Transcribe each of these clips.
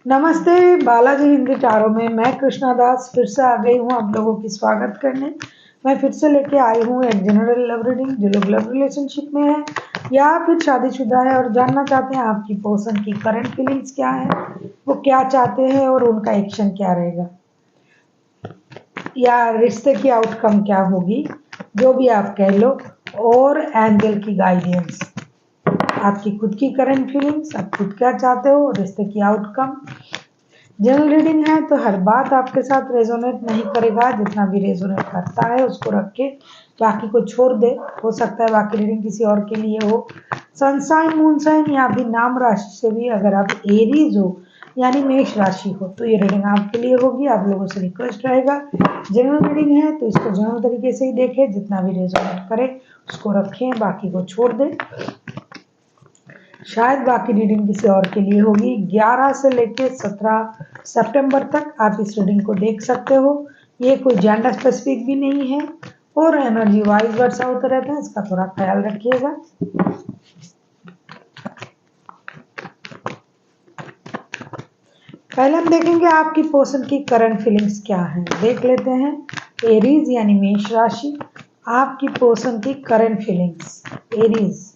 नमस्ते, बालाजी हिंदी टारो में मैं कृष्णा दास फिर से आ गई हूँ आप लोगों की स्वागत करने। मैं फिर से लेके आई हूँ एक जनरल लव रीडिंग। जो लोग लव रिलेशनशिप में है या फिर शादीशुदा है और जानना चाहते हैं आपकी पर्सन की करंट फीलिंग्स क्या है, वो क्या चाहते हैं और उनका एक्शन क्या रहेगा या रिश्ते की आउटकम क्या होगी, जो भी आप कह लो, और एंजल की गाइडेंस, आपकी खुद की करंट फीलिंग्स, आप खुद क्या चाहते हो, रिश्ते की आउटकम। जनरल रीडिंग है तो हर बात आपके साथ रेजोनेट नहीं करेगा, जितना भी रेजोनेट करता है उसको रख के बाकी को छोड़ दे। हो सकता है बाकी रीडिंग किसी और के लिए हो। सनसाइन, मूनसाइन या भी नाम राशि से भी अगर आप एरीज हो यानी मेष राशि हो तो ये रीडिंग आपके लिए होगी। आप लोगों से रिक्वेस्ट रहेगा, जनरल रीडिंग है तो इसको जनरल तरीके से ही देखें, जितना भी रेजोनेट करे उसको रखें, बाकी को छोड़ दें। शायद बाकी रीडिंग किसी और के लिए होगी। 11 से लेकर 17 सितंबर तक आप इस रीडिंग को देख सकते हो। ये कोई जेंडर स्पेसिफिक भी नहीं है और एनर्जी वाइज वर्षा होता रहता है, इसका थोड़ा ख्याल रखिएगा। पहले हम देखेंगे आपकी पर्सन की करंट फीलिंग्स क्या है। देख लेते हैं एरीज यानी मेष राशि, आपकी पर्सन की current feelings. Aries,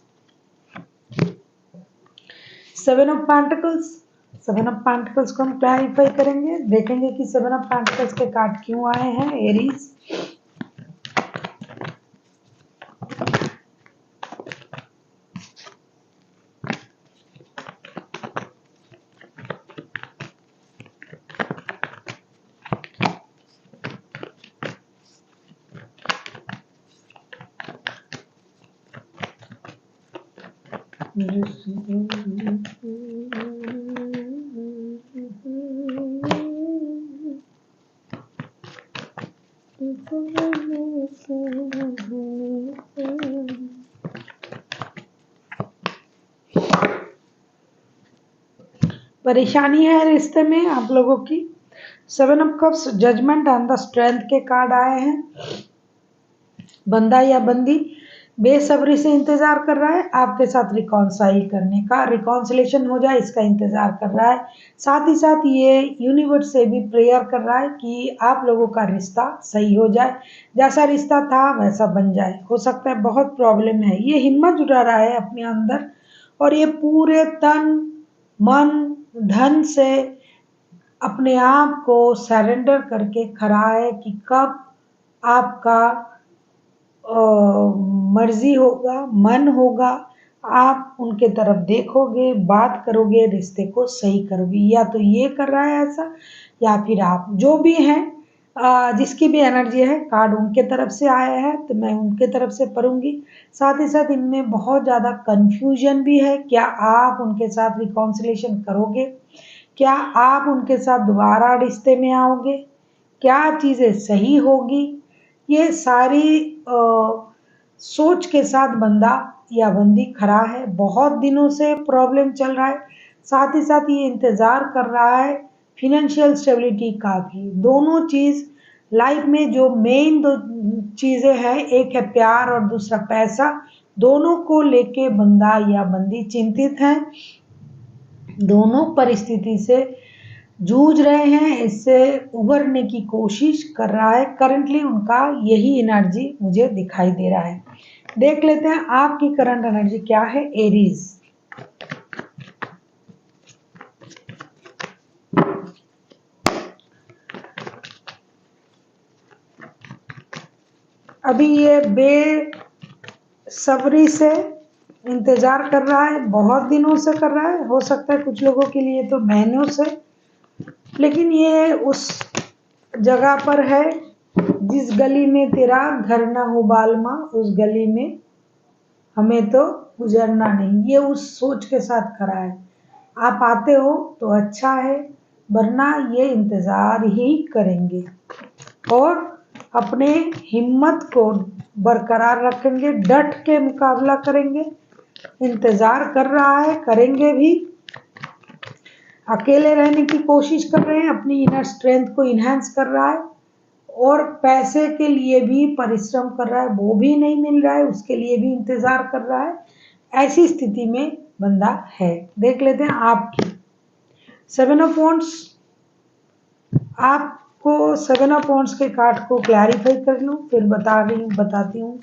7 of pentacles. 7 of pentacles को हम क्लैरिफाई करेंगे, देखेंगे कि 7 ऑफ पेंटिकल्स के कार्ड क्यों आए हैं एरीज। परेशानी है रिश्ते में आप लोगों की। 7 of cups, judgement and the strength के कार्ड आए हैं। बंदा या बंदी बेसब्री से इंतजार कर रहा है आपके साथ रिकॉन्साइल करने का, रिकॉन्सिलेशन हो जाए इसका इंतजार कर रहा है। साथ ही साथ ये यूनिवर्स से भी प्रेयर कर रहा है कि आप लोगों का रिश्ता सही हो जाए, जैसा रिश्ता था वैसा बन जाए। हो सकता है बहुत प्रॉब्लम है, ये हिम्मत जुटा रहा है अपने अंदर और ये पूरे तन मन धन से अपने आप को सरेंडर करके खड़ा है कि कब आपका मर्जी होगा, मन होगा, आप उनके तरफ देखोगे, बात करोगे, रिश्ते को सही करोगे। या तो ये कर रहा है ऐसा या फिर आप जो भी हैं, जिसकी भी एनर्जी है, कार्ड उनके तरफ से आया है तो मैं उनके तरफ से पढ़ूंगी। साथ ही साथ इनमें बहुत ज़्यादा कंफ्यूजन भी है। क्या आप उनके साथ रिकॉन्सिलेशन करोगे? क्या आप उनके साथ दोबारा रिश्ते में आओगे? क्या चीज़ें सही होगी? ये सारी सोच के साथ बंदा या बंदी खड़ा है। बहुत दिनों से प्रॉब्लम चल रहा है, साथ ही साथ ये इंतज़ार कर रहा है फिनेंशियल स्टेबिलिटी का भी। दोनों चीज़ लाइफ में जो मेन दो चीज़ें हैं, एक है प्यार और दूसरा पैसा, दोनों को लेके बंदा या बंदी चिंतित है। दोनों परिस्थिति से जूझ रहे हैं, इससे उभरने की कोशिश कर रहा है। करंटली उनका यही एनर्जी मुझे दिखाई दे रहा है। देख लेते हैं आपकी करंट एनर्जी क्या है एरीज। अभी ये बेसब्री से इंतजार कर रहा है, बहुत दिनों से कर रहा है, हो सकता है कुछ लोगों के लिए तो महीनों से। लेकिन ये उस जगह पर है जिस गली में तेरा घर ना हो बालमा, उस गली में हमें तो गुजरना नहीं, ये उस सोच के साथ खड़ा है। आप आते हो तो अच्छा है, वरना ये इंतज़ार ही करेंगे और अपने हिम्मत को बरकरार रखेंगे, डट के मुकाबला करेंगे। इंतज़ार कर रहा है, करेंगे भी। अकेले रहने की कोशिश कर रहे हैं, अपनी इनर स्ट्रेंथ को इन्हांस कर रहा है और पैसे के लिए भी परिश्रम कर रहा है, वो भी नहीं मिल रहा है, उसके लिए भी इंतज़ार कर रहा है। ऐसी स्थिति में बंदा है। देख लेते हैं आपकी सेवन ऑफ वॉन्ड्स, आपको सेवन ऑफ वॉन्ड्स के कार्ड को क्लैरिफाई कर लूं, फिर बताती हूँ।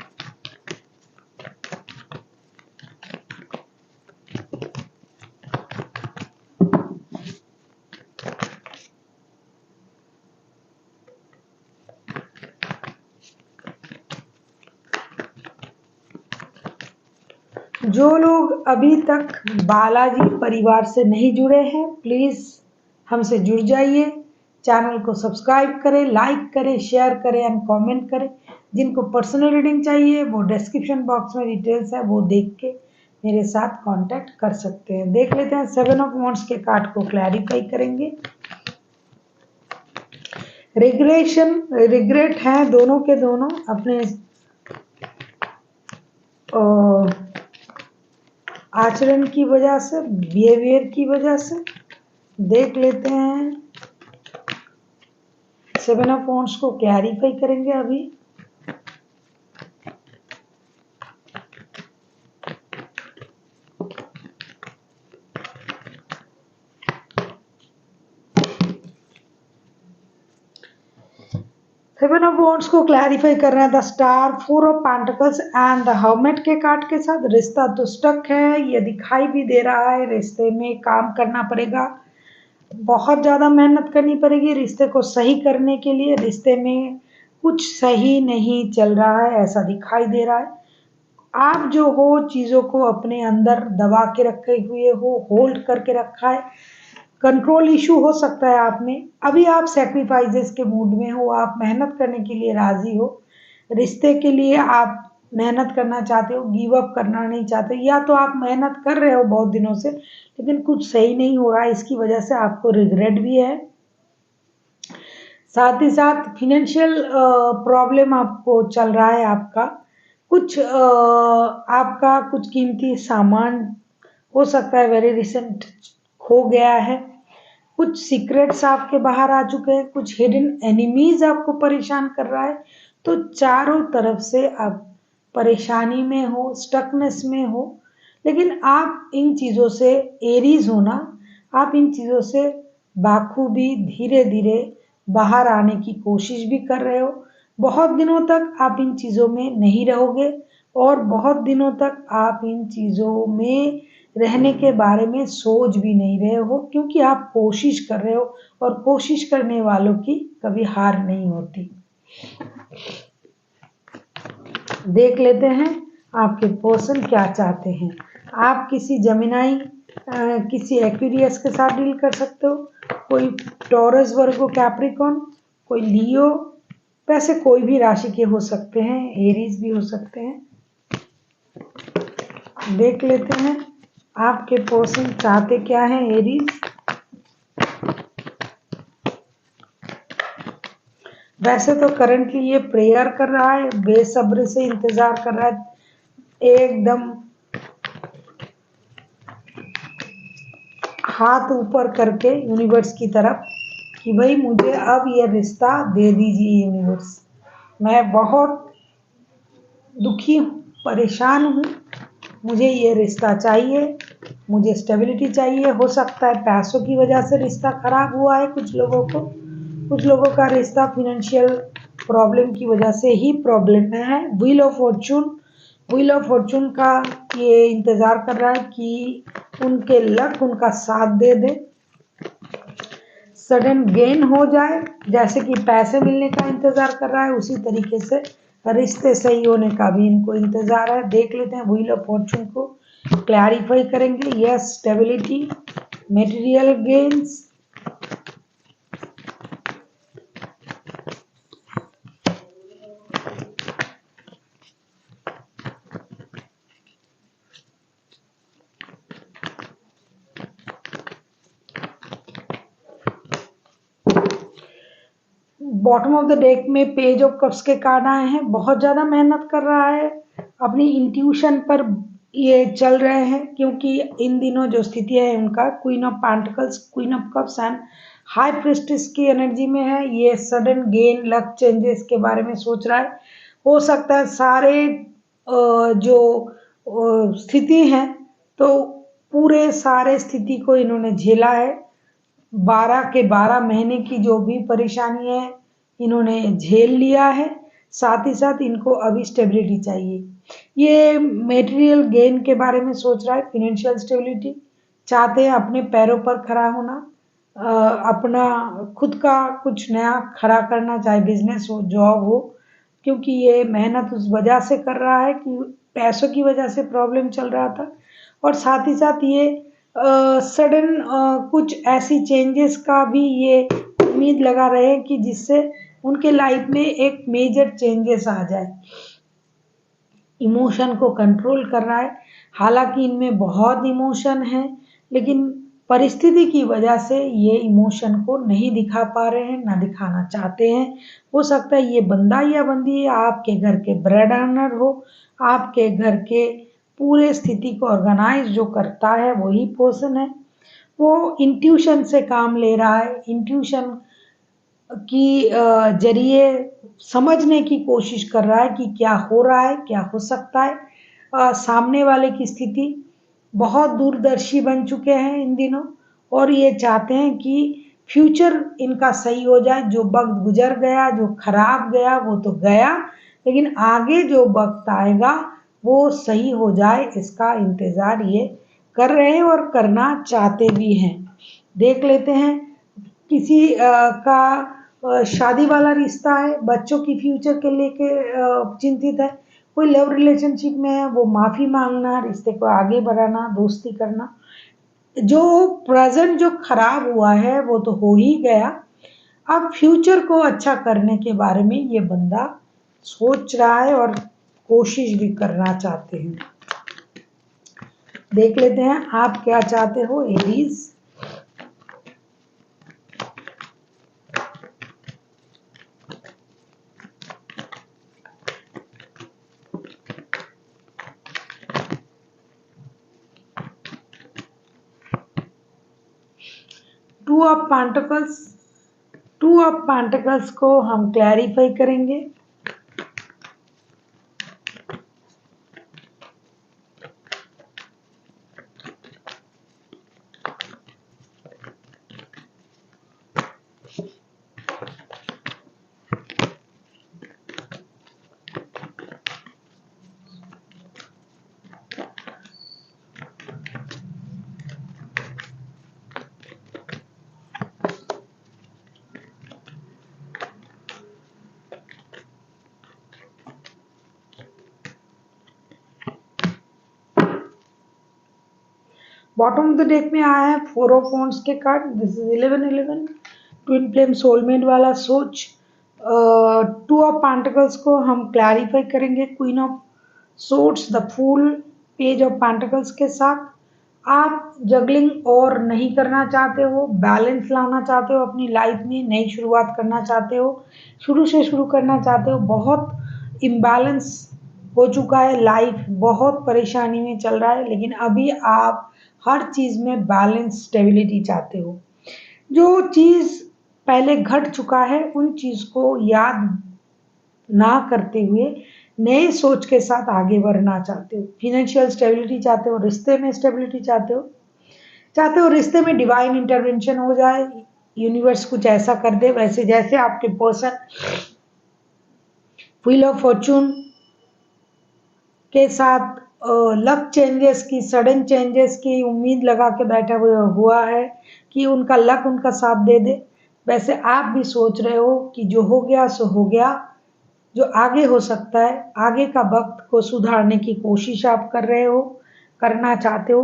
जो लोग अभी तक बालाजी परिवार से नहीं जुड़े हैं, प्लीज़ हमसे जुड़ जाइए। चैनल को सब्सक्राइब करें, लाइक करें, शेयर करें एंड कमेंट करें। जिनको पर्सनल रीडिंग चाहिए वो डिस्क्रिप्शन बॉक्स में डिटेल्स है, वो देख के मेरे साथ कांटेक्ट कर सकते हैं। देख लेते हैं, सेवन ऑफ वॉन्ड्स के कार्ड को क्लैरिफाई करेंगे। रिग्रेट है दोनों के दोनों अपने आचरण की वजह से, बिहेवियर की वजह से। देख लेते हैं, सेवन ऑफ वॉन्ड्स को क्लैरिफाई करेंगे अभी। सेवन ऑफ वॉन्ड्स को क्लैरिफाई कर रहे हैं the star, four of pentacles and the hermit के कार्ड के साथ। रिश्ता तो स्टक है, ये दिखाई भी दे रहा है। रिश्ते में काम करना पड़ेगा, बहुत ज़्यादा मेहनत करनी पड़ेगी रिश्ते को सही करने के लिए। रिश्ते में कुछ सही नहीं चल रहा है, ऐसा दिखाई दे रहा है। आप जो हो चीज़ों को अपने अंदर दबा के रखे हुए हो, होल्ड करके रखा है। कंट्रोल इशू हो सकता है आप में। अभी आप सैक्रिफाइसेस के मूड में हो, आप मेहनत करने के लिए राजी हो, रिश्ते के लिए आप मेहनत करना चाहते हो, गिव अप करना नहीं चाहते, या तो आप मेहनत कर रहे हो बहुत दिनों से लेकिन कुछ सही नहीं हो रहा है, इसकी वजह से आपको रिग्रेट भी है। साथ ही साथ फिनेंशियल प्रॉब्लम आपको चल रहा है। आपका कुछ कीमती सामान हो सकता है वेरी रिसेंट खो गया है। कुछ सीक्रेट्स आपके बाहर आ चुके हैं, कुछ हिडन एनिमीज आपको परेशान कर रहा है। तो चारों तरफ से आप परेशानी में हो, स्टकनेस में हो, लेकिन आप इन चीज़ों से एरीज हो ना, आप इन चीज़ों से बाखूबी धीरे धीरे बाहर आने की कोशिश भी कर रहे हो। बहुत दिनों तक आप इन चीज़ों में नहीं रहोगे और बहुत दिनों तक आप इन चीज़ों में रहने के बारे में सोच भी नहीं रहे हो, क्योंकि आप कोशिश कर रहे हो और कोशिश करने वालों की कभी हार नहीं होती। देख लेते हैं आपके पर्सन क्या चाहते हैं। आप किसी जेमिनाई, किसी एक्वेरियस के साथ डील कर सकते हो, कोई टॉरस, वर्गो, कैप्रिकॉर्न, कोई लियो, वैसे कोई भी राशि के हो सकते हैं, एरीज भी हो सकते हैं। देख लेते हैं आपके पर्सन चाहते क्या है एरीज। वैसे तो करंटली ये प्रेयर कर रहा है, बेसब्री से इंतजार कर रहा है, एकदम हाथ ऊपर करके यूनिवर्स की तरफ कि भाई मुझे अब ये रिश्ता दे दीजिए यूनिवर्स। मैं बहुत दुखी हूँ, परेशान हूँ, मुझे ये रिश्ता चाहिए, मुझे स्टेबिलिटी चाहिए। हो सकता है पैसों की वजह से रिश्ता खराब हुआ है कुछ लोगों को, कुछ लोगों का रिश्ता फिनेंशियल प्रॉब्लम की वजह से ही प्रॉब्लम में है। व्हील ऑफ फॉर्चून का ये इंतज़ार कर रहा है कि उनके लक उनका साथ दे दे, सडन गेन हो जाए। जैसे कि पैसे मिलने का इंतज़ार कर रहा है, उसी तरीके से रिश्ते सही होने का भी इनको इंतज़ार है। देख लेते हैं व्हील ऑफ फॉर्चून को क्लैरिफाई करेंगे। Yes, stability, material gains, bottom of the deck में पेज ऑफ कप्स के कार्ड आए हैं। बहुत ज़्यादा मेहनत कर रहा है, अपनी इंट्यूशन पर ये चल रहे हैं, क्योंकि इन दिनों जो स्थितियाँ है उनका queen of pentacles, queen of cups and high priestess की एनर्जी में है। ये सडन गेन, लक चेंजेस के बारे में सोच रहा है। हो सकता है सारे जो स्थिति हैं, तो पूरे सारे स्थिति को इन्होंने झेला है, 12 के 12 महीने की जो भी परेशानी है इन्होंने झेल लिया है, साथ ही साथ इनको अभी स्टेबिलिटी चाहिए। ये मटेरियल गेन के बारे में सोच रहा है, फाइनेंशियल स्टेबिलिटी चाहते हैं, अपने पैरों पर खड़ा होना, अपना खुद का कुछ नया खड़ा करना, चाहे बिजनेस हो, जॉब हो, क्योंकि ये मेहनत उस वजह से कर रहा है कि पैसों की वजह से प्रॉब्लम चल रहा था, और साथ ही साथ ये सडन कुछ ऐसी चेंजेस का भी ये उम्मीद लगा रहे हैं कि जिससे उनके लाइफ में एक मेजर चेंजेस आ जाए। इमोशन को कंट्रोल कर रहा है, हालांकि इनमें बहुत इमोशन है, लेकिन परिस्थिति की वजह से ये इमोशन को नहीं दिखा पा रहे हैं, ना दिखाना चाहते हैं। हो सकता है ये बंदा या बंदी आपके घर के ब्रेड अर्नर हो, आपके घर के पूरे स्थिति को ऑर्गेनाइज जो करता है वही पर्सन है। वो इंट्यूशन से काम ले रहा है, इंट्यूशन की जरिए समझने की कोशिश कर रहा है कि क्या हो रहा है, क्या हो सकता है। सामने वाले की स्थिति बहुत दूरदर्शी बन चुके हैं इन दिनों, और ये चाहते हैं कि फ्यूचर इनका सही हो जाए। जो वक्त गुजर गया, जो खराब गया वो तो गया, लेकिन आगे जो वक्त आएगा वो सही हो जाए, इसका इंतज़ार ये कर रहे हैं और करना चाहते भी हैं। देख लेते हैं, किसी का शादी वाला रिश्ता है, बच्चों की फ्यूचर के लेके चिंतित है, कोई लव रिलेशनशिप में है, वो माफ़ी मांगना, रिश्ते को आगे बढ़ाना, दोस्ती करना। जो प्रेजेंट जो खराब हुआ है वो तो हो ही गया, अब फ्यूचर को अच्छा करने के बारे में ये बंदा सोच रहा है और कोशिश भी करना चाहते हैं। देख लेते हैं आप क्या चाहते हो एरीज। टू ऑफ पेंटिकल्स को हम क्लैरिफाई करेंगे। बॉटम ऑफ द डेक में आया है 4 ऑफ वॉन्ड्स के card. This is 11-11 twin flame soulmate वाला सोच। 2 ऑफ पेंटिकल्स को हम क्लैरिफाई करेंगे queen of swords, the fool, page of pentacles के साथ। आप जगलिंग और नहीं करना चाहते हो, बैलेंस लाना चाहते हो अपनी लाइफ में, नई शुरुआत करना चाहते हो, शुरू से शुरू करना चाहते हो। बहुत इम्बैलेंस हो चुका है, लाइफ बहुत परेशानी में चल रहा है, लेकिन अभी आप हर चीज़ में बैलेंस स्टेबिलिटी चाहते हो। जो चीज़ पहले घट चुका है उन चीज़ को याद ना करते हुए नए सोच के साथ आगे बढ़ना चाहते हो। फाइनेंशियल स्टेबिलिटी चाहते हो, रिश्ते में स्टेबिलिटी चाहते हो रिश्ते में डिवाइन इंटरवेंशन हो जाए, यूनिवर्स कुछ ऐसा कर दे वैसे जैसे आपके पर्सन व्हील ऑफ फॉर्चून के साथ लक चेंजेस की, सडन चेंजेस की उम्मीद लगा के बैठा हुआ है कि उनका लक उनका साथ दे दे। वैसे आप भी सोच रहे हो कि जो हो गया सो हो गया, जो आगे हो सकता है, आगे का वक्त को सुधारने की कोशिश आप कर रहे हो, करना चाहते हो।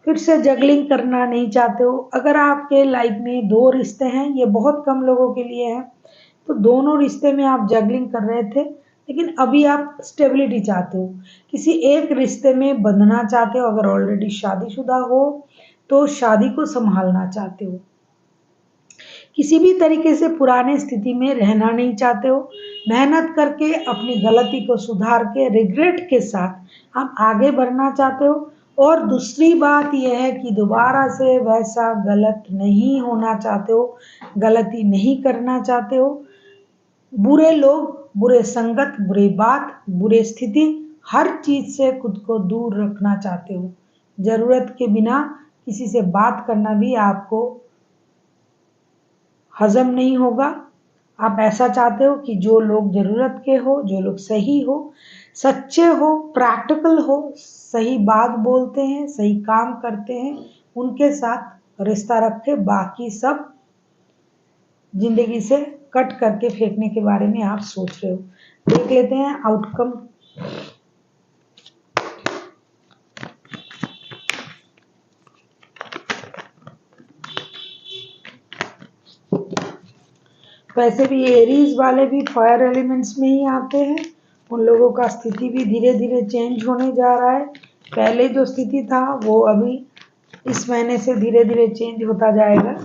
फिर से जगलिंग करना नहीं चाहते हो। अगर आपके लाइफ में 2 रिश्ते हैं, ये बहुत कम लोगों के लिए है, तो दोनों रिश्ते में आप जगलिंग कर रहे थे, लेकिन अभी आप स्टेबिलिटी चाहते हो, किसी एक रिश्ते में बंधना चाहते हो। अगर ऑलरेडी शादीशुदा हो तो शादी को संभालना चाहते हो, किसी भी तरीके से पुराने स्थिति में रहना नहीं चाहते हो। मेहनत करके अपनी गलती को सुधार के रिग्रेट के साथ आप आगे बढ़ना चाहते हो। और दूसरी बात यह है कि दोबारा से वैसा गलत नहीं होना चाहते हो, गलती नहीं करना चाहते हो। बुरे लोग, बुरे संगत, बुरी बात, बुरी स्थिति, हर चीज से खुद को दूर रखना चाहते हो। जरूरत के बिना किसी से बात करना भी आपको हजम नहीं होगा। आप ऐसा चाहते हो कि जो लोग ज़रूरत के हो, जो लोग सही हो, सच्चे हो, प्रैक्टिकल हो, सही बात बोलते हैं, सही काम करते हैं, उनके साथ रिश्ता रखे। बाकी सब ज़िंदगी से कट करके फेंकने के बारे में आप सोच रहे हो। देख लेते हैं आउटकम। वैसे भी एरीज वाले भी फायर एलिमेंट्स में ही आते हैं। उन लोगों का स्थिति भी धीरे धीरे चेंज होने जा रहा है। पहले जो स्थिति था वो अभी इस महीने से धीरे धीरे चेंज होता जाएगा।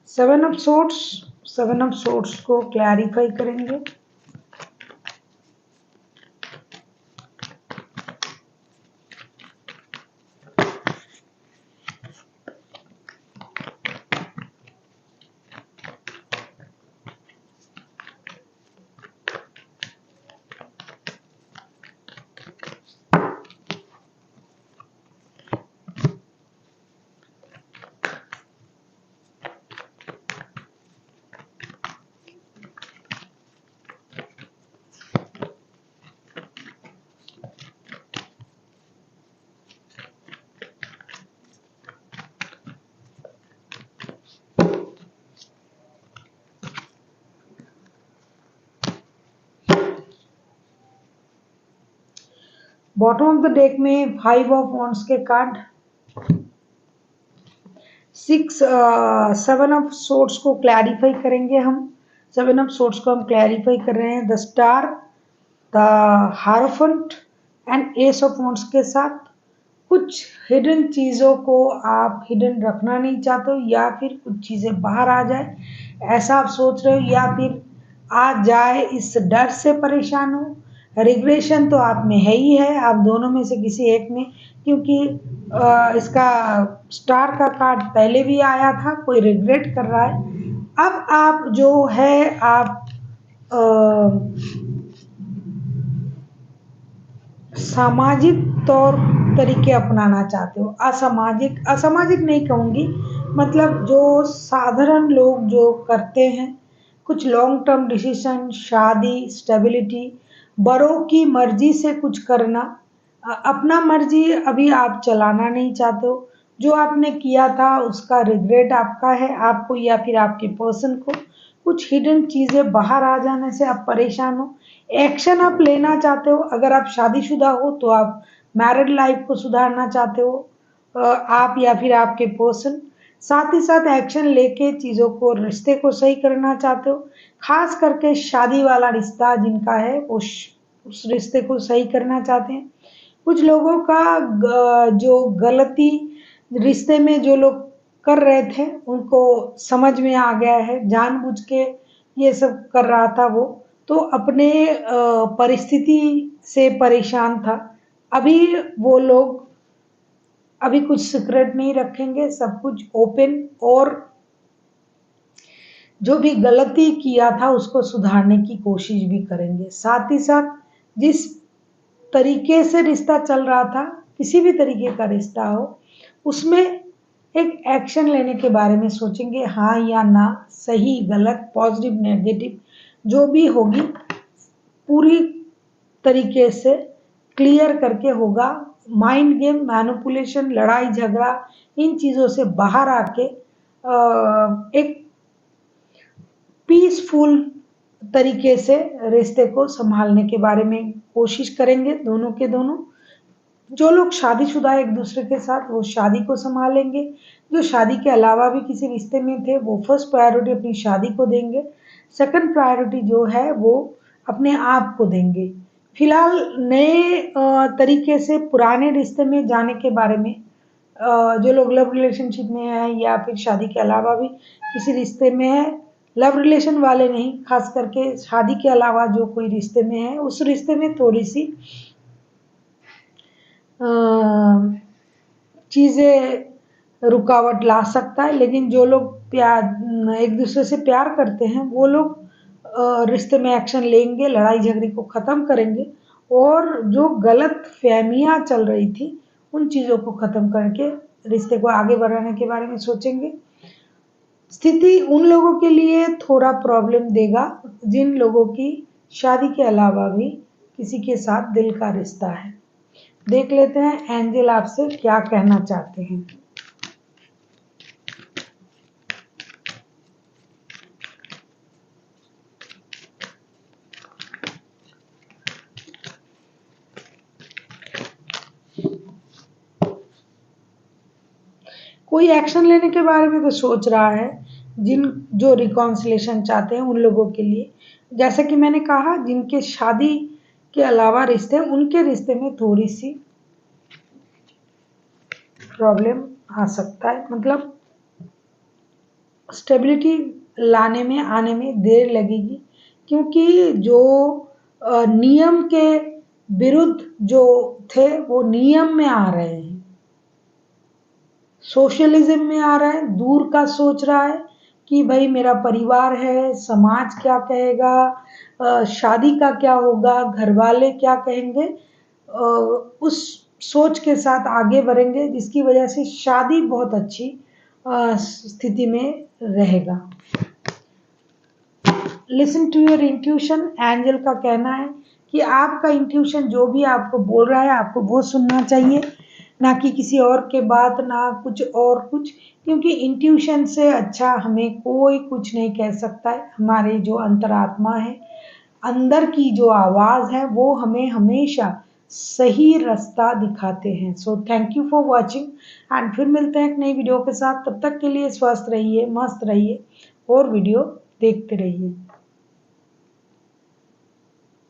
सेवन ऑफ सोर्ट्स को क्लैरिफाई करेंगे। बॉटम ऑफ द डेक में 5 ऑफ वॉन्ड्स के कार्ड, 7 ऑफ सोर्ट्स को क्लैरिफाई करेंगे हम। 7 ऑफ सोर्ट्स को हम क्लैरिफाई कर रहे हैं the star, the hierophant and S of wands के साथ। कुछ हिडन चीज़ों को आप हिडन रखना नहीं चाहते हो, या फिर कुछ चीज़ें बाहर आ जाए ऐसा आप सोच रहे हो, या फिर आ जाए इस डर से परेशान हो। रिग्रेशन तो आप में है ही है, आप दोनों में से किसी एक में, क्योंकि इसका स्टार का कार्ड पहले भी आया था, कोई रिग्रेट कर रहा है। अब आप जो है आप सामाजिक तौर तरीके अपनाना चाहते हो। असामाजिक नहीं कहूँगी, मतलब जो साधारण लोग जो करते हैं, कुछ लॉन्ग टर्म डिसीजन, शादी, स्टेबिलिटी, बड़ों की मर्जी से कुछ करना। अपना मर्जी अभी आप चलाना नहीं चाहते हो। जो आपने किया था उसका रिग्रेट आपका है, आपको या फिर आपके पर्सन को। कुछ हिडन चीज़ें बाहर आ जाने से आप परेशान हो। एक्शन आप लेना चाहते हो। अगर आप शादीशुदा हो तो आप मैरिड लाइफ को सुधारना चाहते हो, आप या फिर आपके पर्सन। साथ ही साथ एक्शन लेके चीज़ों को, रिश्ते को सही करना चाहते हो। खास करके शादी वाला रिश्ता जिनका है वो उस रिश्ते को सही करना चाहते हैं। कुछ लोगों का जो गलती रिश्ते में जो लोग कर रहे थे उनको समझ में आ गया है, जानबूझ के ये सब कर रहा था वो, तो अपने परिस्थिति से परेशान था। अभी वो लोग अभी कुछ सीक्रेट नहीं रखेंगे, सब कुछ ओपन, और जो भी गलती किया था उसको सुधारने की कोशिश भी करेंगे। साथ ही साथ जिस तरीके से रिश्ता चल रहा था, किसी भी तरीके का रिश्ता हो, उसमें एक एक्शन लेने के बारे में सोचेंगे, हाँ या ना, सही गलत, पॉजिटिव नेगेटिव जो भी होगी पूरी तरीके से क्लियर करके होगा। माइंड गेम, मैनिपुलेशन, लड़ाई झगड़ा, इन चीज़ों से बाहर आके एक पीसफुल तरीके से रिश्ते को संभालने के बारे में कोशिश करेंगे दोनों के दोनों। जो लोग शादीशुदा एक दूसरे के साथ, वो शादी को संभालेंगे। जो शादी के अलावा भी किसी रिश्ते में थे वो फर्स्ट प्रायोरिटी अपनी शादी को देंगे, सेकंड प्रायोरिटी जो है वो अपने आप को देंगे। फिलहाल नए तरीके से पुराने रिश्ते में जाने के बारे में, जो लोग लव रिलेशनशिप में है या फिर शादी के अलावा भी किसी रिश्ते में है, लव रिलेशन वाले नहीं, खास करके शादी के अलावा जो कोई रिश्ते में है, उस रिश्ते में थोड़ी सी चीज़ें रुकावट ला सकता है। लेकिन जो लोग प्यार एक दूसरे से प्यार करते हैं वो लोग रिश्ते में एक्शन लेंगे, लड़ाई झगड़े को ख़त्म करेंगे और जो गलत फहमियाँ चल रही थी उन चीज़ों को ख़त्म करके रिश्ते को आगे बढ़ाने के बारे में सोचेंगे। स्थिति उन लोगों के लिए थोड़ा प्रॉब्लम देगा जिन लोगों की शादी के अलावा भी किसी के साथ दिल का रिश्ता है। देख लेते हैं एंजल आपसे क्या कहना चाहते हैं। कोई एक्शन लेने के बारे में तो सोच रहा है जिन जो रिकॉन्सिलेशन चाहते हैं उन लोगों के लिए। जैसे कि मैंने कहा जिनके शादी के अलावा रिश्ते हैं उनके रिश्ते में थोड़ी सी प्रॉब्लम आ सकता है, मतलब स्टेबिलिटी लाने में आने में देर लगेगी क्योंकि जो नियम के विरुद्ध जो थे वो नियम में आ रहे हैं, सोशलिज्म में आ रहा है, दूर का सोच रहा है कि भाई मेरा परिवार है, समाज क्या कहेगा, शादी का क्या होगा, घर वाले क्या कहेंगे, उस सोच के साथ आगे बढ़ेंगे जिसकी वजह से शादी बहुत अच्छी स्थिति में रहेगा। Listen to your intuition. Angel का कहना है कि आपका इंट्यूशन जो भी आपको बोल रहा है आपको वो सुनना चाहिए, ना कि किसी और के बात, ना कुछ और कुछ, क्योंकि इंट्यूशन से अच्छा हमें कोई कुछ नहीं कह सकता है। हमारे जो अंतरात्मा है, अंदर की जो आवाज़ है वो हमें हमेशा सही रास्ता दिखाते हैं। So thank you for watching and फिर मिलते हैं एक नई वीडियो के साथ। तब तक के लिए स्वस्थ रहिए, मस्त रहिए और वीडियो देखते रहिए।